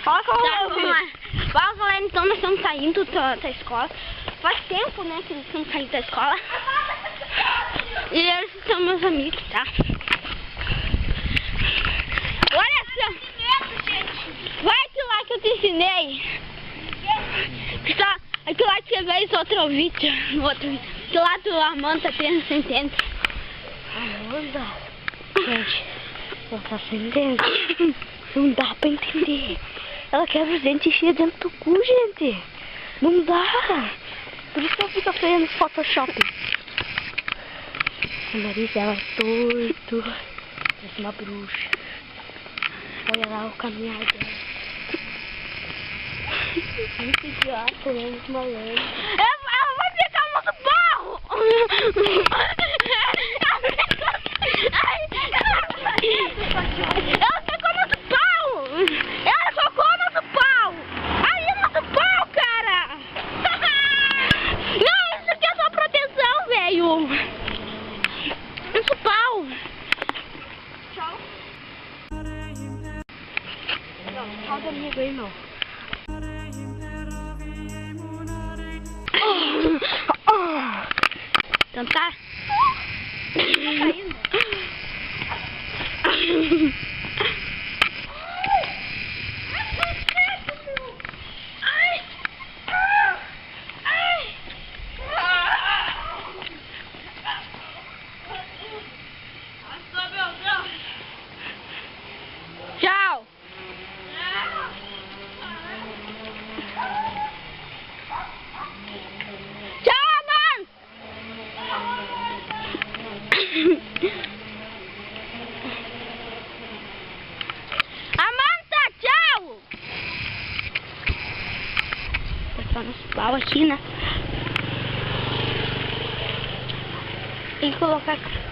Fala com Tá, vamos lá. Fala, galera, então nós estamos saindo da escola. Faz tempo, né, que nós estamos saindo da escola. E eles são meus amigos, tá? Olha só. Vai aquilo lá que eu te ensinei. Aquilo lá que você fez outro vídeo. Que lá do Amanda tem sentença. Amanda? Gente, ela tá sem dente. Não dá pra entender. Ela quebra os dentes e enfia dentro do cu, gente. Não dá. Por isso que ela fica feia no Photoshop. O nariz dela é torto. Parece uma bruxa. Olha lá o caminhar dela. Muito idiota, né? Muito malandro. Ela vai ficar muito barro! Ela ficou muito pau! Ela socou nosso pau! Aí, nosso pau, cara! Não, isso aqui é só proteção, velho! Nosso pau! Tchau. Não, tchau do amigo aí, não. Então tá. Tá caindo. Tchau. Tchau, Amanda. Amanda, tchau. Tá só nos pau aqui, né? Tem que colocar aqui.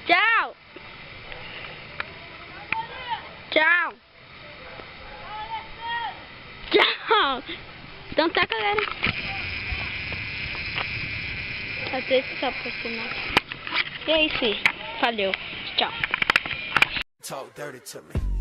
Tchau. Tchau. Tchau. Então tá, galera. Até se aproximar. E é isso aí. Valeu. Tchau. Talk dirty to me.